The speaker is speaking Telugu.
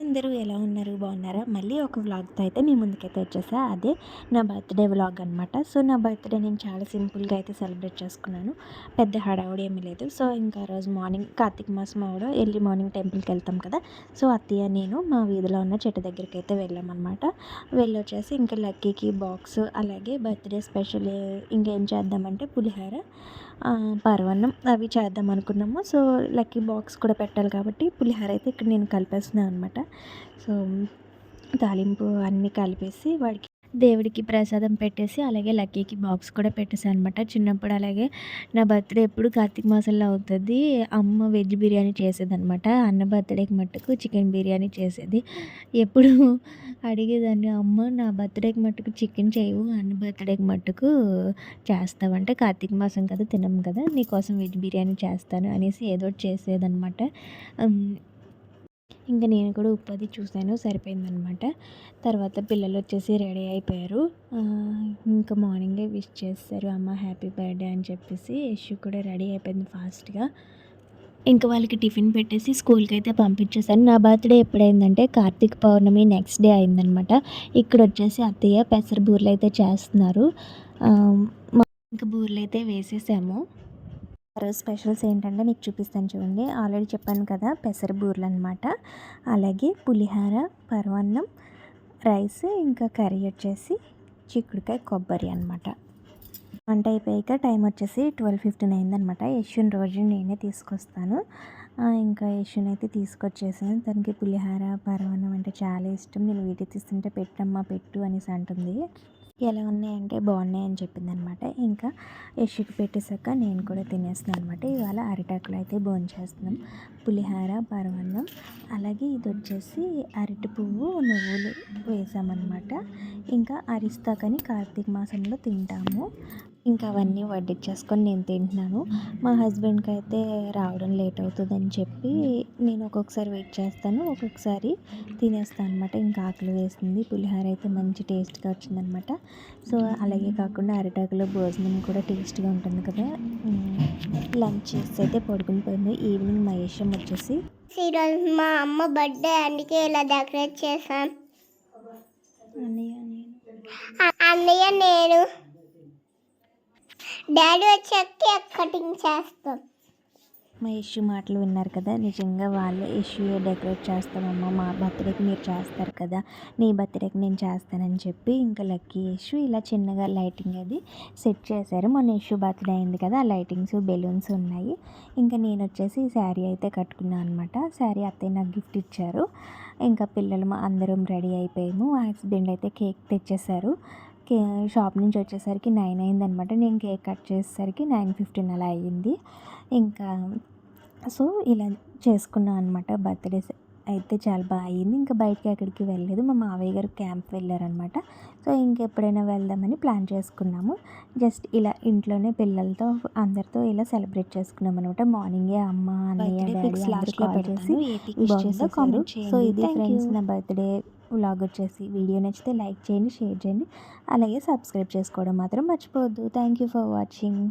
అందరూ ఎలా ఉన్నారు? బాగున్నారా? మళ్ళీ ఒక వ్లాగ్‌తో అయితే మీ ముందుకైతే వచ్చేసా. అదే నా బర్త్‌డే వ్లాగ్ అనమాట. సో, నా బర్త్‌డే నేను చాలా సింపుల్‌గా అయితే సెలబ్రేట్ చేసుకున్నాను. పెద్ద హడావుడి ఏమీ లేదు. సో, ఇంకా ఆ రోజు మార్నింగ్ కార్తీక మాసం అవ్వడం ఎర్లీ మార్నింగ్ టెంపుల్‌కి వెళ్తాం కదా! సో, అత్తయ్య నేను మా వీధిలో ఉన్న చెట్టు దగ్గరికి అయితే వెళ్ళామన్నమాట. వెళ్ళొచ్చేసి ఇంకా లక్కీకి బాక్స్ అలాగే బర్త్‌డే స్పెషల్ ఇంకేం చేద్దామంటే పులిహోర, పరమాన్నం అవి చేద్దాం అనుకున్నాము. సో, లక్కీ బాక్స్ కూడా పెట్టాలి కాబట్టి పులిహోర అయితే ఇక్కడ నేను కలిపేస్తున్నాను అనమాట. సో, తాలింపు అన్నీ కలిపేసి వాడికి దేవుడికి ప్రసాదం పెట్టేసి అలాగే లక్కీకి బాక్స్ కూడా పెట్టేసాను అనమాట. చిన్నప్పుడు అలాగే నా బర్త్‌డే ఎప్పుడు కార్తీక మాసంలో అవుతది. అమ్మ వెజ్ బిర్యానీ చేసేదనమాట. అన్న బర్త్‌డేకి మట్టుకు చికెన్ బిర్యానీ చేసేది. ఎప్పుడు అడిగేదాన్ని, అమ్మ నా బర్త్‌డేకి మట్టుకు చికెన్ చేయవు, అన్న బర్త్‌డేకి మట్టుకు చేస్తావంటే కార్తీక మాసం కదా తినము కదా, నీకోసం వెజ్ బిర్యానీ చేస్తాను అనేసి ఏదో ఒకటి చేసేదనమాట. హ్మ్. ఇంక నేను కూడా ఉప్పది చూసాను, సరిపోయిందనమాట. తర్వాత పిల్లలొచ్చేసి రెడీ అయిపోయారు. ఇంకా మార్నింగే విష్ చేసేసారు, అమ్మ హ్యాపీ బర్త్‌డే అని చెప్పేసి. యషు కూడా రెడీ అయిపోయింది ఫాస్ట్‌గా. ఇంక వాళ్ళకి టిఫిన్ పెట్టేసి స్కూల్‌కైతే పంపించేసాను. నా బర్త్‌డే ఎప్పుడైందంటే కార్తీక పౌర్ణమి నెక్స్ట్ డే అయిందనమాట. ఇక్కడొచ్చేసి అత్తయ్య పెసర బూరెలైతే చేస్తున్నారు. ఆహ్, ఇంక బూరెలైతే వేసేసాము. ఆ రోజు స్పెషల్స్ ఏంటంటే మీకు చూపిస్తాను చూడండి. ఆల్రెడీ చెప్పాను కదా, పెసర బూరెలనమాట. అలాగే పులిహోర, పరమాన్నం, రైస్, ఇంకా కర్రీ వచ్చేసి చిక్కుడుకాయ కొబ్బరి అనమాట. వంట అయిపోయాక టైం వచ్చేసి 12:15 అయిందనమాట. యశ్వుని రోజు నేనే తీసుకొస్తాను. ఇంకా యశ్వుని అయితే తీసుకొచ్చేసాను. తనకి పులిహోర, పరమాన్నం అంటే చాలా ఇష్టం. నేను వీడియో తీస్తుంటే పెట్టమ్మా పెట్టు అనేసి అంటుంది. ఎలా ఉన్నాయంటే బాగున్నాయని చెప్పిందనమాట. ఇంకా యశ్వుకి పెట్టేసాక నేను కూడా తినేస్తున్నాను అనమాట. ఇవాళ అరిటాకులో అయితే భోంచేస్తున్నాం. పులిహోర, పరమాన్నం, అలాగే ఇది వచ్చేసి అరటి పువ్వు నువ్వులు వేసామన్నమాట. ఇంకా అరిస్తాకని కార్తీక మాసంలో తింటాము. ఇంకా అవన్నీ వడ్డించేసుకొని నేను తింటున్నాను. మా హస్బెండ్కి అయితే రావడం లేట్ అవుతుందని చెప్పి నేను ఒక్కొక్కసారి వెయిట్ చేస్తాను, ఒక్కొక్కసారి తినేస్తాను అనమాట. ఇంకా ఆకలి వేస్తుంది. పులిహోర అయితే మంచి టేస్ట్గా వచ్చిందనమాట. సో, అలాగే కాకుండా అరిటాకులో భోజనం కూడా టేస్ట్గా ఉంటుంది కదా. లంచ్ చేసి అయితే పడుకుని పోయింది. ఈవినింగ్ మా యశం వచ్చేసి ఈరోజు మా అమ్మ బర్త్డే, అందుకే ఇలా డెకరేట్ చేశాను. అన్నయ్య నేను డాడీ వచ్చాక కేక్ కటింగ్ చేస్తాం. మా యశు మాటలు విన్నారు కదా, నిజంగా వాళ్ళే యశుయే డెకరేట్ చేస్తామమ్మా, మా బర్త్డేకి మీరు చేస్తారు కదా, నీ బర్త్డేకి నేను చేస్తానని చెప్పి ఇంకా లక్కీ యశు ఇలా చిన్నగా లైటింగ్ అది సెట్ చేశారు. మొన్న యశు బర్త్డే అయింది కదా, ఆ లైటింగ్స్ బెలూన్స్ ఉన్నాయి. ఇంకా నేను వచ్చేసి శారీ అయితే కట్టుకున్నాను అనమాట. శారీ అత్తయ్య నాకు గిఫ్ట్ ఇచ్చారు. ఇంకా పిల్లలు అందరం రెడీ అయిపోయాము. మా హస్బెండ్ అయితే కేక్ తెచ్చేసారు. షాప్ నుంచి వచ్చేసరికి 9 అయిందనమాట. నేను కేక్ కట్ చేసేసరికి 9:15 అలా అయ్యింది. ఇంకా సో, ఇలా చేసుకున్నాను అనమాట. బర్త్డే అయితే చాలా బాగా అయ్యింది. ఇంకా బయటికి ఎక్కడికి వెళ్ళలేదు. మా మావయ్య గారు క్యాంప్ వెళ్ళారనమాట. సో, ఇంకెప్పుడైనా వెళ్దామని ప్లాన్ చేసుకున్నాము. జస్ట్ ఇలా ఇంట్లోనే పిల్లలతో అందరితో ఇలా సెలబ్రేట్ చేసుకున్నాం అనమాట. మార్నింగే అమ్మ, అన్నయ్య, డాడీ అందరూ కాల్ చేసి విష్ చేసేసారు. సో, ఇది ఫ్రెండ్స్ నా బర్త్డే వ్లాగ్ వచ్చేసి. వీడియో నచ్చితే లైక్ చేయండి, షేర్ చేయండి, అలాగే సబ్స్క్రైబ్ చేసుకోవడం మాత్రం మర్చిపోవద్దు. Thank you for watching.